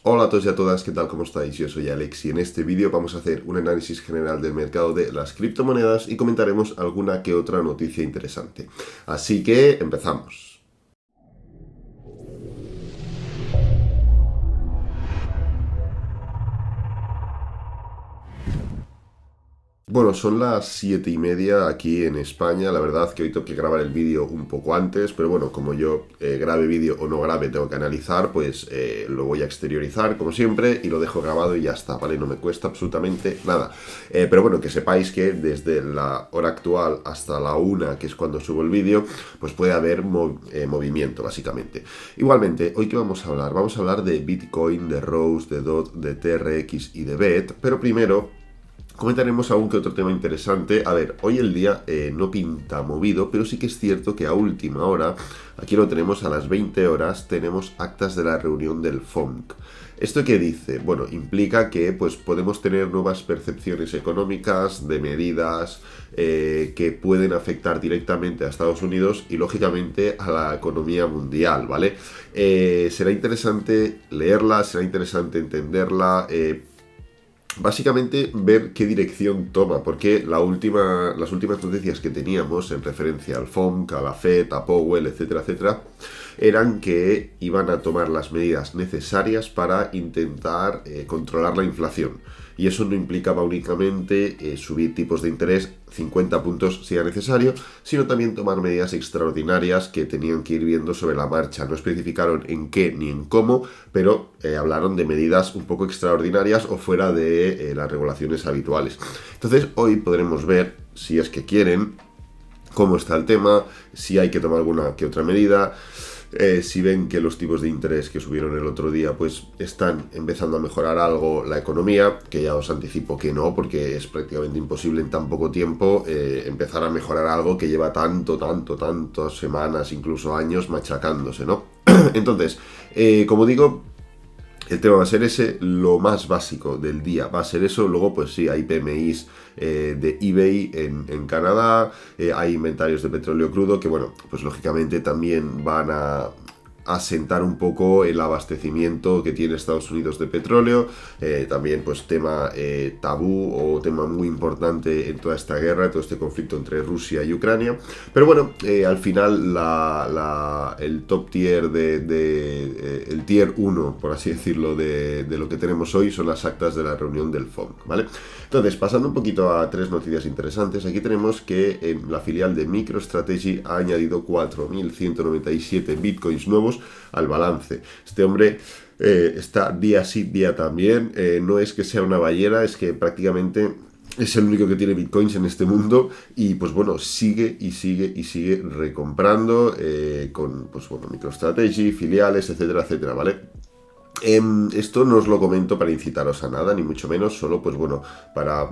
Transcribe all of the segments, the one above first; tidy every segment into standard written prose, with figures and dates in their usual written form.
Hola a todos y a todas, ¿qué tal? ¿Cómo estáis? Yo soy Alex y en este vídeo vamos a hacer un análisis general del mercado de las criptomonedas y comentaremos alguna que otra noticia interesante. Así que empezamos. Bueno, son las 7:30 aquí en España. La verdad que hoy tengo que grabar el vídeo un poco antes, pero bueno, como yo grabe vídeo o no grabe, tengo que analizar, pues lo voy a exteriorizar como siempre y lo dejo grabado y ya está, ¿vale? No me cuesta absolutamente nada. Pero bueno, que sepáis que desde la hora actual hasta la 1, que es cuando subo el vídeo, pues puede haber movimiento, básicamente. Igualmente, ¿hoy qué vamos a hablar? Vamos a hablar de Bitcoin, de Rose, de DOT, de TRX y de BET, pero primero comentaremos algún que otro tema interesante. A ver, hoy el día no pinta movido, pero sí que es cierto que a última hora, aquí lo tenemos a las 20 horas, tenemos actas de la reunión del FOMC. ¿Esto qué dice? Bueno, implica que pues, podemos tener nuevas percepciones económicas de medidas que pueden afectar directamente a Estados Unidos y lógicamente a la economía mundial, ¿vale? Será interesante leerla, será interesante entenderla. Básicamente ver qué dirección toma, porque las últimas noticias que teníamos en referencia al FOMC, a la Fed, a Powell, etcétera, etcétera, eran que iban a tomar las medidas necesarias para intentar controlar la inflación. Y eso no implicaba únicamente subir tipos de interés 50 puntos si era necesario, sino también tomar medidas extraordinarias que tenían que ir viendo sobre la marcha. No especificaron en qué ni en cómo, pero hablaron de medidas un poco extraordinarias o fuera de las regulaciones habituales. Entonces hoy podremos ver, si es que quieren, cómo está el tema, si hay que tomar alguna que otra medida. Si ven que los tipos de interés que subieron el otro día pues están empezando a mejorar algo la economía, que ya os anticipo que no, porque es prácticamente imposible en tan poco tiempo empezar a mejorar algo que lleva tantas semanas, incluso años machacándose, ¿no? Entonces, como digo, el tema va a ser ese, lo más básico del día va a ser eso. Luego pues sí, hay PMIs de eBay en Canadá, hay inventarios de petróleo crudo que bueno, pues lógicamente también van a asentar un poco el abastecimiento que tiene Estados Unidos de petróleo. También pues tema tabú o tema muy importante en toda esta guerra, todo este conflicto entre Rusia y Ucrania. Pero bueno, al final el top tier el tier 1, por así decirlo, de lo que tenemos hoy son las actas de la reunión del FOMC, ¿vale? Entonces, pasando un poquito a tres noticias interesantes, aquí tenemos que la filial de MicroStrategy ha añadido 4.197 bitcoins nuevos al balance. Este hombre está día sí, día también. No es que sea una ballena, es que prácticamente es el único que tiene bitcoins en este mundo y pues bueno, sigue y sigue y sigue recomprando con pues bueno, MicroStrategy, filiales, etcétera, etcétera, ¿vale? Esto no os lo comento para incitaros a nada, ni mucho menos, solo pues bueno, para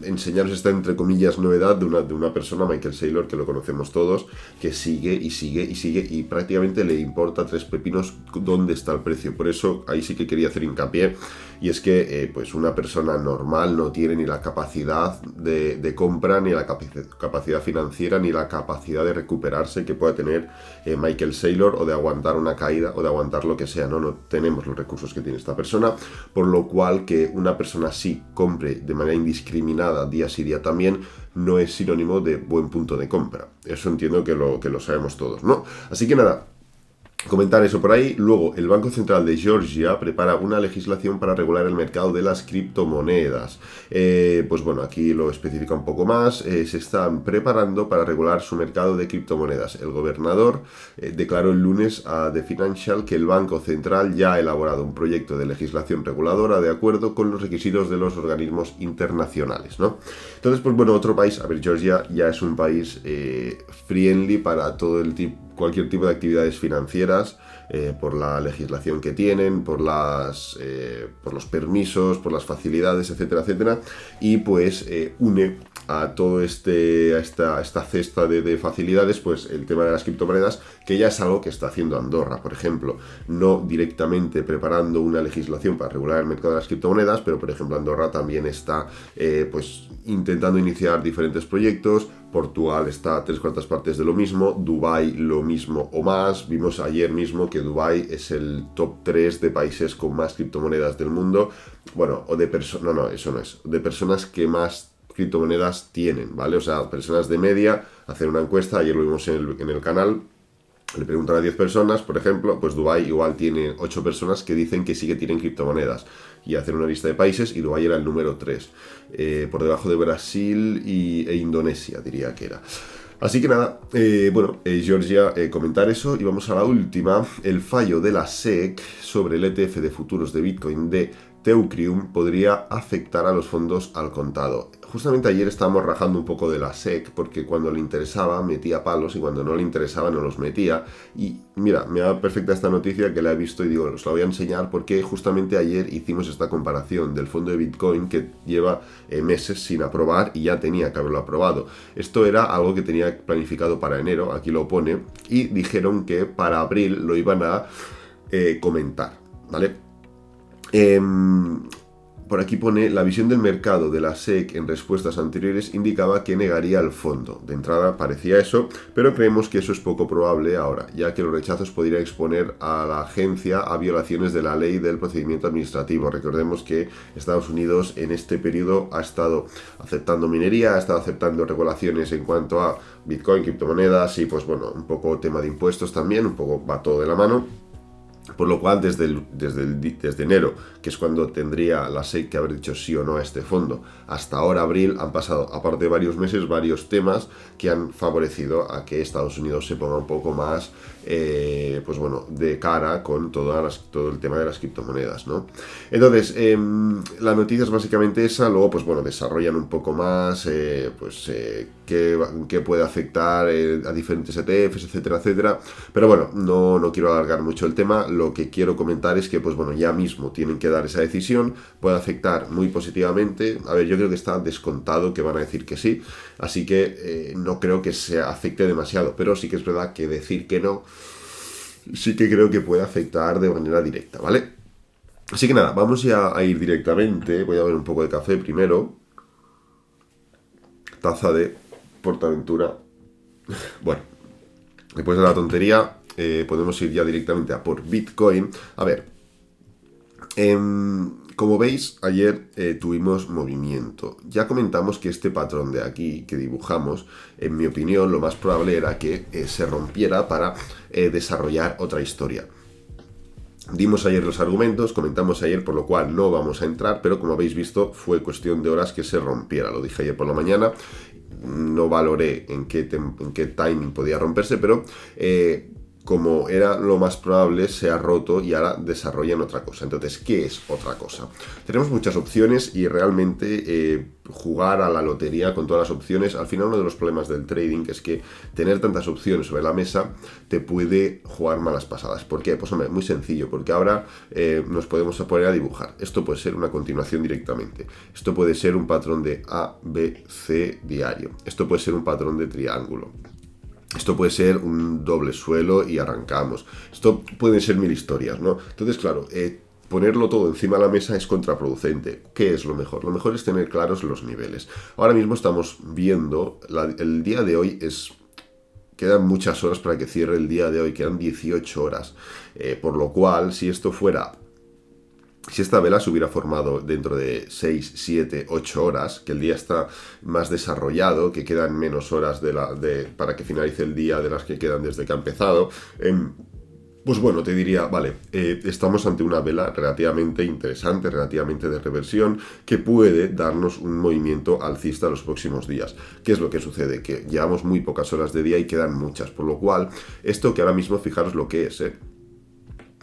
enseñaros esta entre comillas novedad de una persona, Michael Saylor, que lo conocemos todos, que sigue y sigue y sigue y prácticamente le importa tres pepinos dónde está el precio. Por eso ahí sí que quería hacer hincapié, y es que pues una persona normal no tiene ni la capacidad de compra, ni la capacidad financiera, ni la capacidad de recuperarse que pueda tener Michael Saylor, o de aguantar una caída, o de aguantar lo que sea. No tenemos los recursos que tiene esta persona, por lo cual que una persona sí compre de manera indiscriminada día sí día también no es sinónimo de buen punto de compra. Eso entiendo que lo sabemos todos, ¿no? Así que nada, comentar eso por ahí. Luego, el Banco Central de Georgia prepara una legislación para regular el mercado de las criptomonedas. Pues bueno, aquí lo especifica un poco más. Se están preparando para regular su mercado de criptomonedas. El gobernador declaró el lunes a The Financial que el Banco Central ya ha elaborado un proyecto de legislación reguladora de acuerdo con los requisitos de los organismos internacionales, ¿no? Entonces, pues bueno, otro país, a ver, Georgia ya es un país friendly para todo el tipo, cualquier tipo de actividades financieras, por la legislación que tienen, por los permisos, por las facilidades, etcétera, etcétera, y pues une a todo esta cesta de facilidades, pues el tema de las criptomonedas, que ya es algo que está haciendo Andorra, por ejemplo, no directamente preparando una legislación para regular el mercado de las criptomonedas, pero por ejemplo Andorra también está pues intentando iniciar diferentes proyectos. Portugal está a 3/4 partes de lo mismo, Dubái lo mismo o más. Vimos ayer mismo que que Dubái es el top 3 de países con más criptomonedas del mundo. Bueno, o de personas, no, eso no es, de personas que más criptomonedas tienen, ¿vale? O sea, personas de media, hacer una encuesta, ayer lo vimos en el canal, le preguntan a 10 personas, por ejemplo, pues Dubái igual tiene 8 personas que dicen que sí que tienen criptomonedas. Y hacen una lista de países y Dubái era el número 3, por debajo de Brasil e Indonesia, diría que era. Así que nada, Georgia, comentar eso y vamos a la última. El fallo de la SEC sobre el ETF de futuros de Bitcoin de Teucrium podría afectar a los fondos al contado. Justamente ayer estábamos rajando un poco de la SEC porque cuando le interesaba metía palos y cuando no le interesaba no los metía. Y mira, me da perfecta esta noticia que la he visto y digo, os la voy a enseñar porque justamente ayer hicimos esta comparación del fondo de Bitcoin que lleva meses sin aprobar y ya tenía que haberlo aprobado. Esto era algo que tenía planificado para enero, aquí lo pone, y dijeron que para abril lo iban a comentar, ¿vale? Por aquí pone, la visión del mercado de la SEC en respuestas anteriores indicaba que negaría el fondo. De entrada parecía eso, pero creemos que eso es poco probable ahora, ya que los rechazos podrían exponer a la agencia a violaciones de la ley del procedimiento administrativo. Recordemos que Estados Unidos en este periodo ha estado aceptando minería, ha estado aceptando regulaciones en cuanto a Bitcoin, criptomonedas y pues bueno, un poco tema de impuestos también, un poco va todo de la mano. Por lo cual, desde enero, que es cuando tendría la SEC que haber dicho sí o no a este fondo, hasta ahora abril, han pasado, aparte de varios meses, varios temas que han favorecido a que Estados Unidos se ponga un poco más, de cara con todo el tema de las criptomonedas, ¿no? Entonces, la noticia es básicamente esa, luego, desarrollan un poco más, qué puede afectar a diferentes ETFs, etcétera, etcétera. Pero bueno, no quiero alargar mucho el tema. Lo que quiero comentar es que, ya mismo tienen que dar esa decisión, puede afectar muy positivamente. A ver, yo creo que está descontado que van a decir que sí, así que no creo que se afecte demasiado, pero sí que es verdad que decir que no, sí que creo que puede afectar de manera directa, ¿vale? Así que nada, vamos ya a ir directamente. Voy a ver un poco de café primero. Taza de Portaventura. Bueno, después de la tontería, podemos ir ya directamente a por Bitcoin. A ver, como veis, ayer tuvimos movimiento. Ya comentamos que este patrón de aquí que dibujamos, en mi opinión, lo más probable era que se rompiera para desarrollar otra historia. Dimos ayer los argumentos, comentamos ayer, por lo cual no vamos a entrar, pero como habéis visto, fue cuestión de horas que se rompiera. Lo dije ayer por la mañana, no valoré en qué timing podía romperse, pero como era lo más probable, se ha roto y ahora desarrollan otra cosa. Entonces, ¿qué es otra cosa? Tenemos muchas opciones y realmente jugar a la lotería con todas las opciones, al final uno de los problemas del trading es que tener tantas opciones sobre la mesa te puede jugar malas pasadas. ¿Por qué? Pues hombre, muy sencillo, porque ahora nos podemos poner a dibujar. Esto puede ser una continuación directamente. Esto puede ser un patrón de A, B, C diario. Esto puede ser un patrón de triángulo. Esto puede ser un doble suelo y arrancamos. Esto pueden ser mil historias, ¿no? Entonces, claro, ponerlo todo encima de la mesa es contraproducente. ¿Qué es lo mejor? Lo mejor es tener claros los niveles. Ahora mismo estamos viendo, el día de hoy quedan muchas horas para que cierre el día de hoy, quedan 18 horas. Por lo cual, si esta vela se hubiera formado dentro de 6, 7, 8 horas, que el día está más desarrollado, que quedan menos horas para que finalice el día de las que quedan desde que ha empezado, pues bueno, te diría, vale, estamos ante una vela relativamente interesante, relativamente de reversión, que puede darnos un movimiento alcista los próximos días. ¿Qué es lo que sucede? Que llevamos muy pocas horas de día y quedan muchas, por lo cual, esto que ahora mismo, fijaros lo que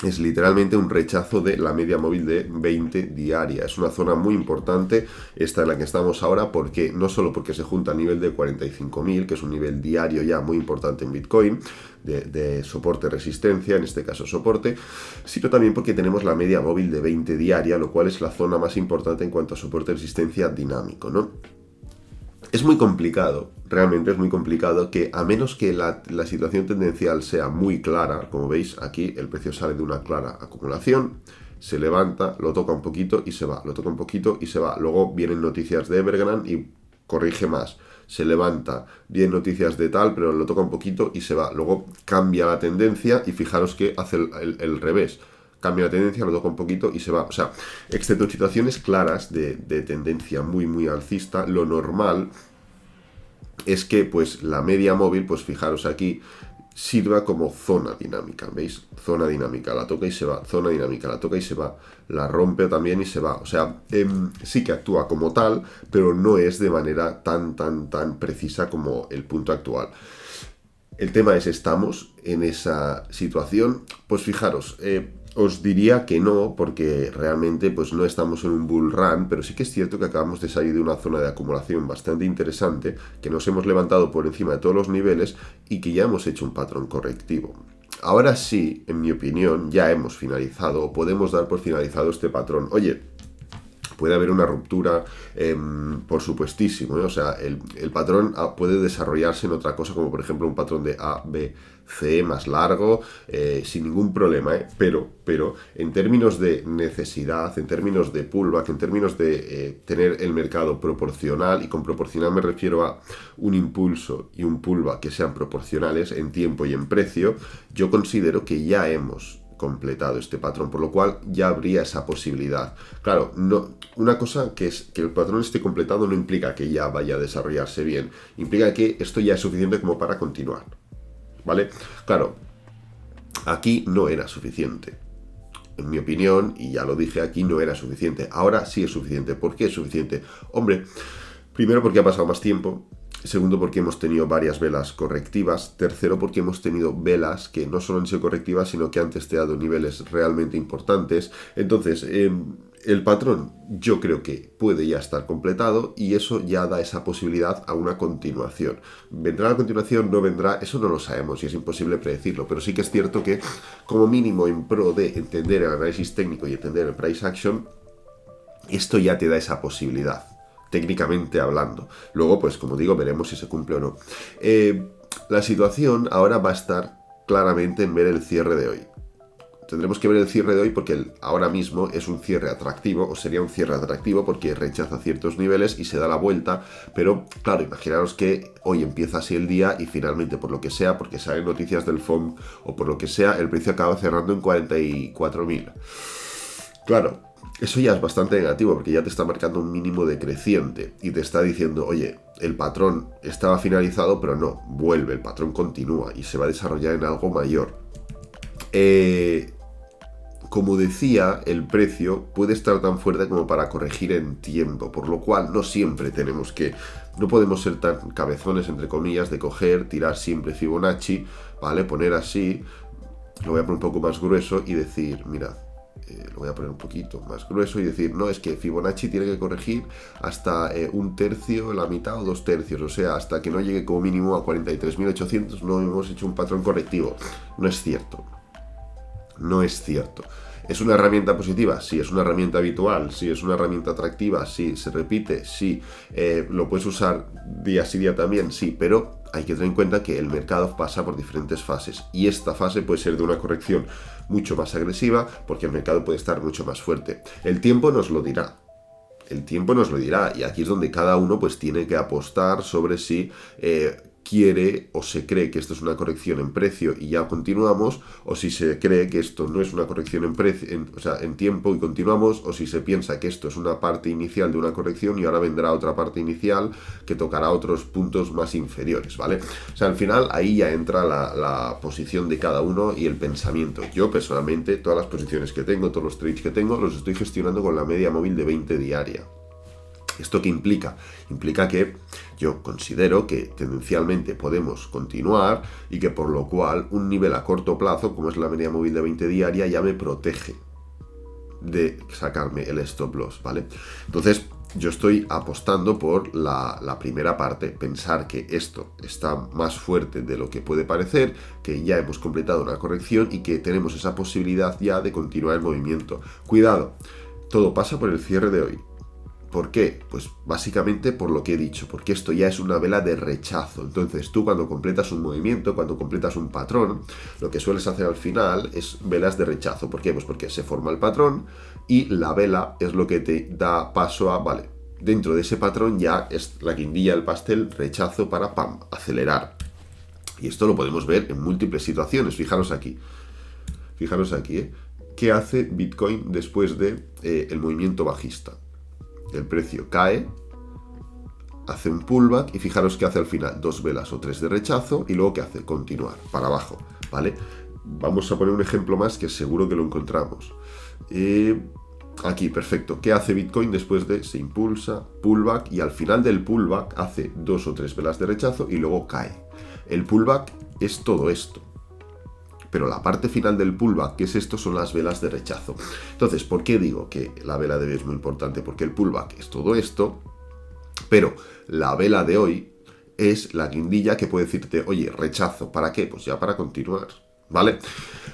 es literalmente un rechazo de la media móvil de 20 diaria. Es una zona muy importante, esta en la que estamos ahora, porque no solo porque se junta a nivel de 45.000, que es un nivel diario ya muy importante en Bitcoin, de soporte-resistencia, en este caso soporte, sino también porque tenemos la media móvil de 20 diaria, lo cual es la zona más importante en cuanto a soporte-resistencia dinámico, ¿no? Es muy complicado, realmente es muy complicado que a menos que la situación tendencial sea muy clara, como veis aquí el precio sale de una clara acumulación, se levanta, lo toca un poquito y se va, lo toca un poquito y se va. Luego vienen noticias de Evergrande y corrige más, se levanta, bien noticias de tal, pero lo toca un poquito y se va. Luego cambia la tendencia y fijaros que hace el revés. Cambia la tendencia, lo toca un poquito y se va. O sea, excepto situaciones claras de tendencia muy, muy alcista, lo normal es que pues la media móvil, pues fijaros aquí, sirva como zona dinámica, ¿veis? Zona dinámica, la toca y se va, zona dinámica, la toca y se va, la rompe también y se va. O sea, sí que actúa como tal, pero no es de manera tan precisa como el punto actual. El tema es, ¿estamos en esa situación? Pues fijaros, os diría que no, porque realmente pues no estamos en un bull run, pero sí que es cierto que acabamos de salir de una zona de acumulación bastante interesante, que nos hemos levantado por encima de todos los niveles y que ya hemos hecho un patrón correctivo. Ahora sí, en mi opinión, ya hemos finalizado, o podemos dar por finalizado este patrón. Oye, puede haber una ruptura, por supuestísimo, ¿eh? O sea, el patrón puede desarrollarse en otra cosa, como por ejemplo un patrón de A, B, C más largo, sin ningún problema, ¿eh? Pero en términos de necesidad, en términos de pullback, en términos de tener el mercado proporcional, y con proporcional me refiero a un impulso y un pullback que sean proporcionales en tiempo y en precio, yo considero que ya hemos completado este patrón, por lo cual ya habría esa posibilidad. Claro, no, una cosa que es que el patrón esté completado no implica que ya vaya a desarrollarse bien, implica que esto ya es suficiente como para continuar, ¿vale? Claro, aquí no era suficiente. En mi opinión, y ya lo dije, aquí no era suficiente. Ahora sí es suficiente. ¿Por qué es suficiente? Hombre, primero porque ha pasado más tiempo. Segundo, porque hemos tenido varias velas correctivas. Tercero, porque hemos tenido velas que no solo han sido correctivas, sino que han testeado niveles realmente importantes. Entonces, el patrón yo creo que puede ya estar completado y eso ya da esa posibilidad a una continuación. ¿Vendrá a continuación? ¿No vendrá? Eso no lo sabemos y es imposible predecirlo, pero sí que es cierto que como mínimo en pro de entender el análisis técnico y entender el price action, esto ya te da esa posibilidad, técnicamente hablando. Luego, pues como digo, veremos si se cumple o no. La situación ahora va a estar claramente en ver el cierre de hoy. Tendremos que ver el cierre de hoy porque ahora mismo es un cierre atractivo, o sería un cierre atractivo porque rechaza ciertos niveles y se da la vuelta, pero claro, imaginaros que hoy empieza así el día y finalmente por lo que sea, porque salen noticias del FOM o por lo que sea, el precio acaba cerrando en 44.000. Claro, eso ya es bastante negativo porque ya te está marcando un mínimo decreciente y te está diciendo, oye, el patrón estaba finalizado, pero no, vuelve, el patrón continúa y se va a desarrollar en algo mayor. Como decía, el precio puede estar tan fuerte como para corregir en tiempo, por lo cual no siempre no podemos ser tan cabezones, entre comillas, de coger, tirar siempre Fibonacci, ¿vale? Poner así, lo voy a poner un poco más grueso y decir, mirad, lo voy a poner un poquito más grueso y decir, no, es que Fibonacci tiene que corregir hasta un tercio, la mitad o 2/3, o sea, hasta que no llegue como mínimo a 43.800 no hemos hecho un patrón correctivo. No es cierto. No es cierto. ¿Es una herramienta positiva? Sí. ¿Es una herramienta habitual? Sí. ¿Es una herramienta atractiva? Sí. ¿Se repite? Sí. ¿Lo puedes usar día sí día también? Sí, pero hay que tener en cuenta que el mercado pasa por diferentes fases y esta fase puede ser de una corrección mucho más agresiva porque el mercado puede estar mucho más fuerte. El tiempo nos lo dirá. El tiempo nos lo dirá y aquí es donde cada uno pues tiene que apostar sobre si quiere o se cree que esto es una corrección en precio y ya continuamos, o si se cree que esto no es una corrección en precio, o sea, en tiempo y continuamos, o si se piensa que esto es una parte inicial de una corrección y ahora vendrá otra parte inicial que tocará otros puntos más inferiores, ¿vale? O sea, al final ahí ya entra la posición de cada uno y el pensamiento. Yo personalmente, todas las posiciones que tengo, todos los trades que tengo, los estoy gestionando con la media móvil de 20 diaria. ¿Esto qué implica? Implica que yo considero que tendencialmente podemos continuar y que por lo cual un nivel a corto plazo, como es la media móvil de 20 diaria, ya me protege de sacarme el stop loss, ¿vale? Entonces, yo estoy apostando por la primera parte, pensar que esto está más fuerte de lo que puede parecer, que ya hemos completado una corrección y que tenemos esa posibilidad ya de continuar el movimiento. Cuidado, todo pasa por el cierre de hoy. ¿Por qué? Pues básicamente por lo que he dicho, porque esto ya es una vela de rechazo. Entonces tú cuando completas un movimiento, cuando completas un patrón, lo que sueles hacer al final es velas de rechazo. ¿Por qué? Pues porque se forma el patrón y la vela es lo que te da paso a, vale, dentro de ese patrón ya es la guindilla del pastel, rechazo para, pam, acelerar. Y esto lo podemos ver en múltiples situaciones. Fijaros aquí. Fijaros aquí, ¿eh? ¿Qué hace Bitcoin después de el movimiento bajista? El precio cae, hace un pullback y fijaros que hace al final 2 velas o 3 de rechazo y luego ¿qué hace? Continuar para abajo, ¿vale? Vamos a poner un ejemplo más que seguro que lo encontramos. Aquí, perfecto. ¿Qué hace Bitcoin después de se impulsa, pullback y al final del pullback hace 2 o 3 velas de rechazo y luego cae? El pullback es todo esto. Pero la parte final del pullback, que es esto, son las velas de rechazo. Entonces, ¿por qué digo que la vela de hoy es muy importante? Porque el pullback es todo esto, pero la vela de hoy es la guindilla que puede decirte, oye, rechazo, ¿para qué? Pues ya para continuar, ¿vale?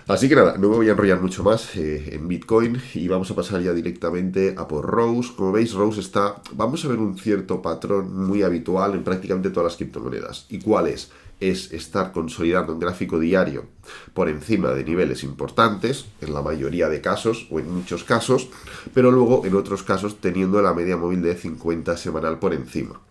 Así que nada, no me voy a enrollar mucho más en Bitcoin y vamos a pasar ya directamente a por Rose. Como veis, Rose está, vamos a ver un cierto patrón muy habitual en prácticamente todas las criptomonedas. ¿Y cuál es? Es estar consolidando un gráfico diario por encima de niveles importantes, en la mayoría de casos o en muchos casos, pero luego en otros casos teniendo la media móvil de 50 semanal por encima.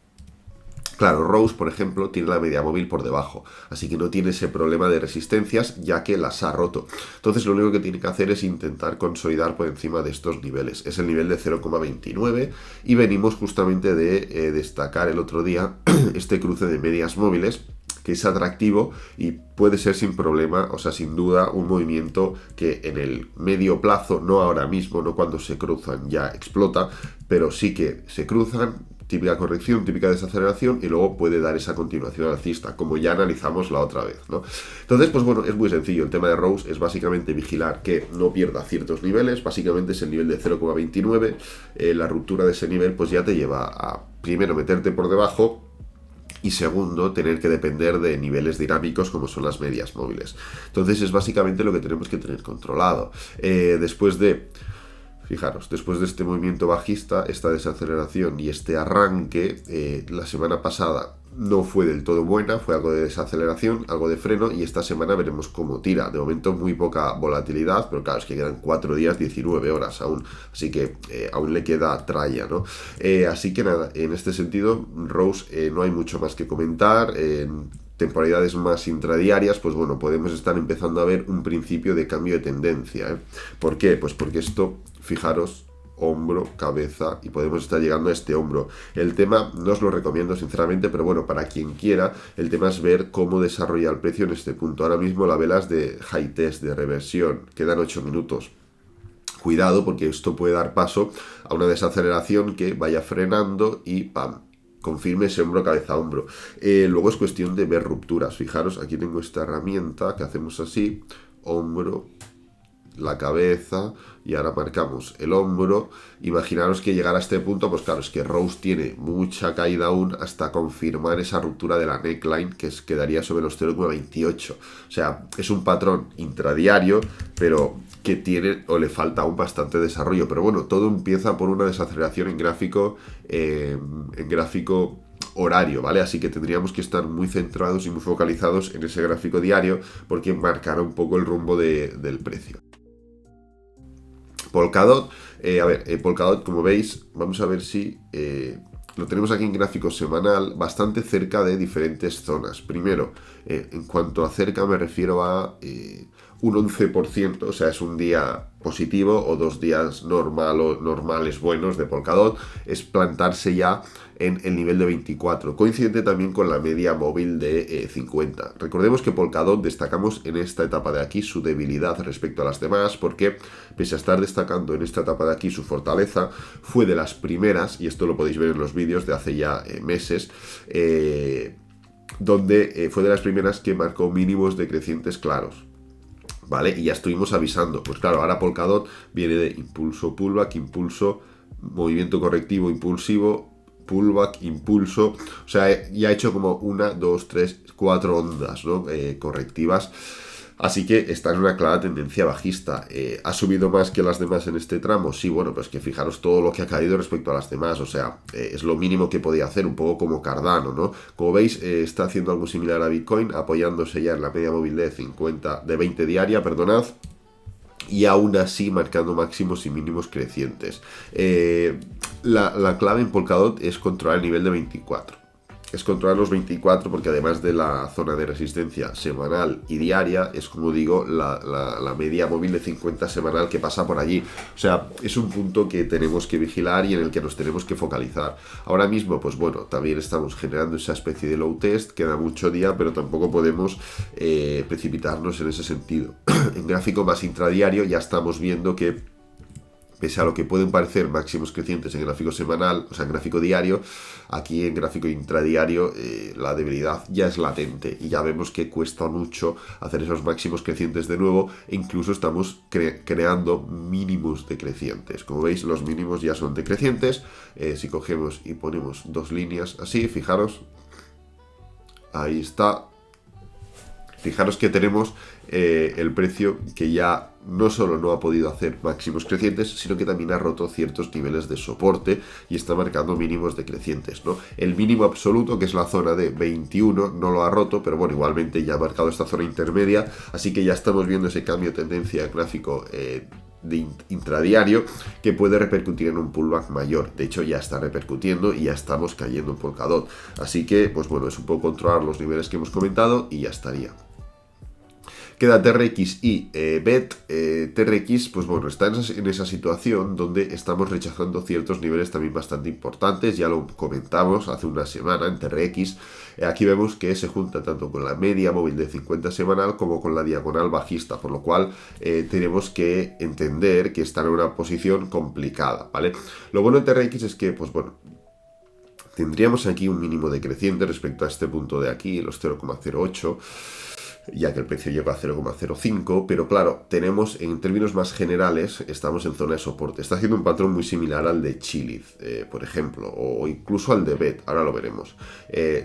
Claro, Rose, por ejemplo, tiene la media móvil por debajo, así que no tiene ese problema de resistencias ya que las ha roto. Entonces lo único que tiene que hacer es intentar consolidar por encima de estos niveles. Es el nivel de 0,29 y venimos justamente de destacar el otro día este cruce de medias móviles, que es atractivo y puede ser sin problema, o sea, sin duda, un movimiento que en el medio plazo, no ahora mismo, no cuando se cruzan ya explota, pero sí que se cruzan, típica corrección, típica desaceleración y luego puede dar esa continuación alcista, como ya analizamos la otra vez, ¿no? Entonces, pues bueno, es muy sencillo. El tema de Rose es básicamente vigilar que no pierda ciertos niveles, básicamente es el nivel de 0,29, la ruptura de ese nivel pues ya te lleva a, primero, meterte por debajo, y segundo, tener que depender de niveles dinámicos como son las medias móviles. Entonces es básicamente lo que tenemos que tener controlado. Fijaros, después de este movimiento bajista, esta desaceleración y este arranque, la semana pasada no fue del todo buena, fue algo de desaceleración, algo de freno y esta semana veremos cómo tira. De momento muy poca volatilidad, pero claro, es que quedan 4 días, 19 horas aún, así que aún le queda tralla, ¿no? Así que nada, en este sentido, Rose, no hay mucho más que comentar. Temporalidades más intradiarias, pues bueno, podemos estar empezando a ver un principio de cambio de tendencia, ¿eh? ¿Por qué? Pues porque esto, fijaros, hombro, cabeza, y podemos estar llegando a este hombro. El tema no os lo recomiendo sinceramente, pero bueno, para quien quiera, el tema es ver cómo desarrolla el precio en este punto. Ahora mismo la vela es de high test, de reversión, quedan 8 minutos. Cuidado porque esto puede dar paso a una desaceleración que vaya frenando y ¡pam! Confirme ese hombro, cabeza, hombro. Luego es cuestión de ver rupturas. Fijaros, aquí tengo esta herramienta que hacemos así, hombro, la cabeza y ahora marcamos el hombro. Imaginaros que llegar a este punto, pues claro, es que Rose tiene mucha caída aún hasta confirmar esa ruptura de la neckline que quedaría sobre los 0,28. O sea, es un patrón intradiario, pero que tiene o le falta aún bastante desarrollo. Pero bueno, todo empieza por una desaceleración en gráfico horario, ¿vale? Así que tendríamos que estar muy centrados y muy focalizados en ese gráfico diario porque marcará un poco el rumbo del precio. Polkadot, Polkadot, como veis, vamos a ver si lo tenemos aquí en gráfico semanal, bastante cerca de diferentes zonas. Primero, en cuanto a cerca me refiero a un 11%, o sea, es un día positivo o 2 días normales buenos de Polkadot, es plantarse ya en el nivel de 24, coincidente también con la media móvil de 50. Recordemos que Polkadot destacamos en esta etapa de aquí su debilidad respecto a las demás, porque pese a estar destacando en esta etapa de aquí su fortaleza, fue de las primeras, y esto lo podéis ver en los vídeos de hace ya meses, donde fue de las primeras que marcó mínimos decrecientes claros. ¿Vale? Y ya estuvimos avisando. Pues claro, ahora Polkadot viene de impulso, pullback, impulso, movimiento correctivo, impulsivo, pullback, impulso. O sea, ya ha hecho como 1, 2, 3, 4 ondas, ¿no? Correctivas. Así que está en una clara tendencia bajista. ¿Ha subido más que las demás en este tramo? Sí, bueno, pues que fijaros todo lo que ha caído respecto a las demás. O sea, es lo mínimo que podía hacer, un poco como Cardano, ¿no? Como veis, está haciendo algo similar a Bitcoin, apoyándose ya en la media móvil de 20 diaria, perdonad. y aún así marcando máximos y mínimos crecientes. La clave en Polkadot es controlar el nivel de 24. Es controlar los 24 porque además de la zona de resistencia semanal y diaria, es como digo, la media móvil de 50 semanal que pasa por allí. O sea, es un punto que tenemos que vigilar y en el que nos tenemos que focalizar. Ahora mismo, pues bueno, también estamos generando esa especie de low test, queda mucho día, pero tampoco podemos precipitarnos en ese sentido. En gráfico más intradiario ya estamos viendo que pese a lo que pueden parecer máximos crecientes en gráfico semanal, o sea, en gráfico diario, aquí en gráfico intradiario la debilidad ya es latente y ya vemos que cuesta mucho hacer esos máximos crecientes de nuevo e incluso estamos creando mínimos decrecientes. Como veis, los mínimos ya son decrecientes. Si cogemos y ponemos dos líneas así, fijaros, ahí está. Fijaros que tenemos el precio que ya no solo no ha podido hacer máximos crecientes, sino que también ha roto ciertos niveles de soporte y está marcando mínimos decrecientes, ¿no? El mínimo absoluto, que es la zona de 21, no lo ha roto, pero bueno, igualmente ya ha marcado esta zona intermedia, así que ya estamos viendo ese cambio de tendencia gráfico de intradiario que puede repercutir en un pullback mayor. De hecho, ya está repercutiendo y ya estamos cayendo en Polkadot. Así que, pues bueno, es un poco controlar los niveles que hemos comentado y ya estaría. Queda TRX y BET. TRX, pues bueno, está en esa situación donde estamos rechazando ciertos niveles también bastante importantes. Ya lo comentamos hace una semana en TRX. Aquí vemos que se junta tanto con la media móvil de 50 semanal como con la diagonal bajista, por lo cual tenemos que entender que está en una posición complicada, ¿vale? Lo bueno de TRX es que, pues bueno, tendríamos aquí un mínimo decreciente respecto a este punto de aquí, los 0,08, ya que el precio llegó a 0,05, pero claro, tenemos en términos más generales, estamos en zona de soporte. Está haciendo un patrón muy similar al de Chiliz, por ejemplo, o incluso al de BET, ahora lo veremos,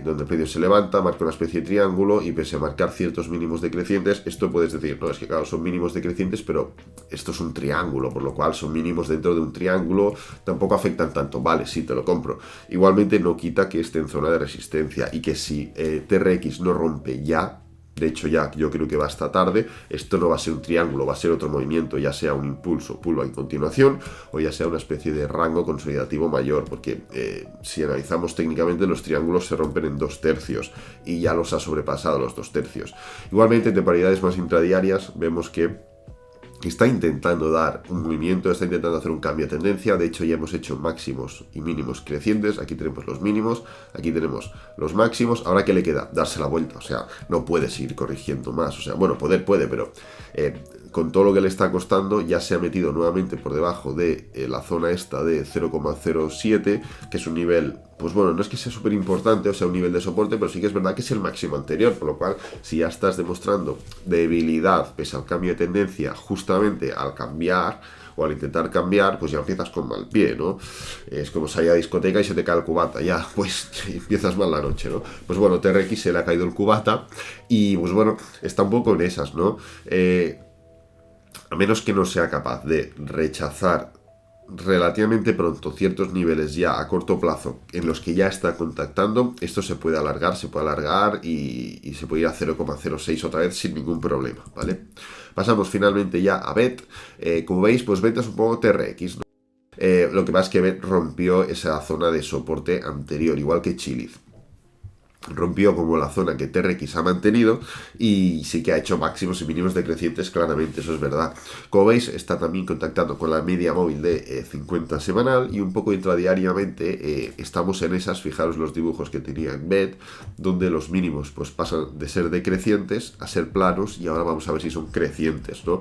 donde el precio se levanta, marca una especie de triángulo y pese a marcar ciertos mínimos decrecientes, esto puedes decir, no, es que claro, son mínimos decrecientes, pero esto es un triángulo, por lo cual son mínimos dentro de un triángulo, tampoco afectan tanto, vale, sí, te lo compro. Igualmente no quita que esté en zona de resistencia y que si TRX no rompe ya, de hecho ya yo creo que va hasta tarde, esto no va a ser un triángulo, va a ser otro movimiento, ya sea un impulso, pullback en continuación, o ya sea una especie de rango consolidativo mayor, porque si analizamos técnicamente los triángulos se rompen en 2/3 y ya los ha sobrepasado los 2/3. Igualmente, en temporalidades más intradiarias vemos que está intentando dar un movimiento, está intentando hacer un cambio de tendencia. De hecho, ya hemos hecho máximos y mínimos crecientes. Aquí tenemos los mínimos, aquí tenemos los máximos. Ahora, ¿qué le queda? Darse la vuelta. O sea, no puede seguir corrigiendo más. O sea, bueno, puede, pero con todo lo que le está costando, ya se ha metido nuevamente por debajo de la zona esta de 0,07, que es un nivel, pues bueno, no es que sea súper importante, o sea, un nivel de soporte, pero sí que es verdad que es el máximo anterior, por lo cual, si ya estás demostrando debilidad pese al cambio de tendencia, justamente al cambiar o al intentar cambiar, pues ya empiezas con mal pie, ¿no? Es como salir a discoteca y se te cae el cubata, ya, pues empiezas mal la noche, ¿no? Pues bueno, TRX se le ha caído el cubata y, pues bueno, está un poco en esas, ¿no? A menos que no sea capaz de rechazar relativamente pronto ciertos niveles ya a corto plazo en los que ya está contactando, esto se puede alargar y se puede ir a 0,06 otra vez sin ningún problema, ¿vale? Pasamos finalmente ya a BET. Como veis, pues BET es un poco TRX, ¿no? Lo que pasa es que BET rompió esa zona de soporte anterior, igual que Chiliz. Rompió como la zona que TRX ha mantenido y sí que ha hecho máximos y mínimos decrecientes, claramente, eso es verdad. Como veis, está también contactando con la media móvil de 50 semanal y un poco intradiariamente estamos en esas. Fijaros los dibujos que tenía en BET, donde los mínimos pues pasan de ser decrecientes a ser planos y ahora vamos a ver si son crecientes, ¿no?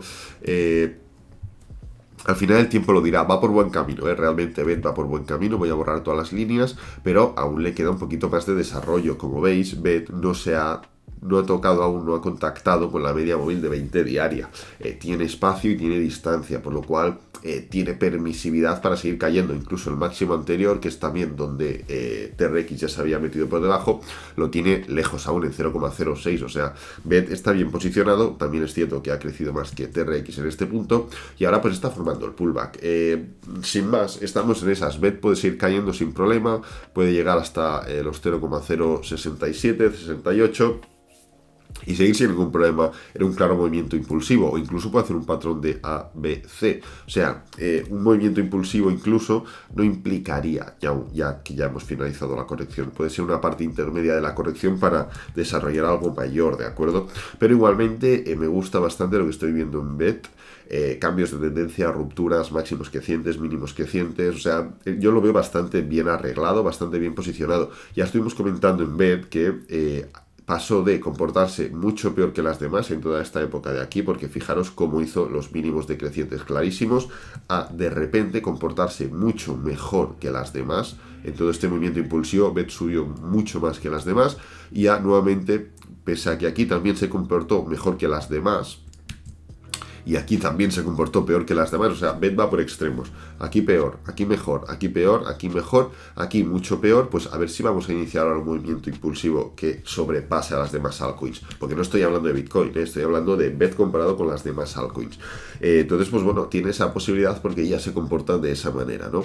Al final el tiempo lo dirá, va por buen camino, realmente BET va por buen camino, voy a borrar todas las líneas, pero aún le queda un poquito más de desarrollo. Como veis, BET no ha tocado aún, no ha contactado con la media móvil de 20 diaria. Tiene espacio y tiene distancia, por lo cual tiene permisividad para seguir cayendo. Incluso el máximo anterior, que es también donde TRX ya se había metido por debajo, lo tiene lejos aún en 0,06. O sea, BET está bien posicionado. También es cierto que ha crecido más que TRX en este punto y ahora pues está formando el pullback. Sin más, estamos en esas. BET puede seguir cayendo sin problema, puede llegar hasta los 0,067, 68. y seguir sin ningún problema en un claro movimiento impulsivo, o incluso puede hacer un patrón de A, B, C. O sea, un movimiento impulsivo incluso no implicaría, ya que ya hemos finalizado la corrección, puede ser una parte intermedia de la corrección para desarrollar algo mayor, ¿de acuerdo? Pero igualmente me gusta bastante lo que estoy viendo en BET. Cambios de tendencia, rupturas, máximos crecientes, mínimos crecientes, o sea, yo lo veo bastante bien arreglado, bastante bien posicionado. Ya estuvimos comentando en BET que pasó de comportarse mucho peor que las demás en toda esta época de aquí, porque fijaros cómo hizo los mínimos decrecientes clarísimos, a de repente comportarse mucho mejor que las demás. En todo este movimiento impulsivo, BET subió mucho más que las demás, y ya nuevamente, pese a que aquí también se comportó mejor que las demás, y aquí también se comportó peor que las demás, o sea, BET va por extremos, aquí peor, aquí mejor, aquí peor, aquí mejor, aquí mucho peor, pues a ver si vamos a iniciar ahora un movimiento impulsivo que sobrepase a las demás altcoins, porque no estoy hablando de Bitcoin, estoy hablando de BET comparado con las demás altcoins. Entonces, pues bueno, tiene esa posibilidad porque ya se comportan de esa manera, ¿no?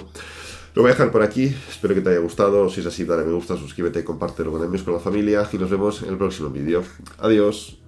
Lo voy a dejar por aquí, espero que te haya gustado, si es así dale me gusta, suscríbete, compártelo con amigos, con la familia y nos vemos en el próximo vídeo. Adiós.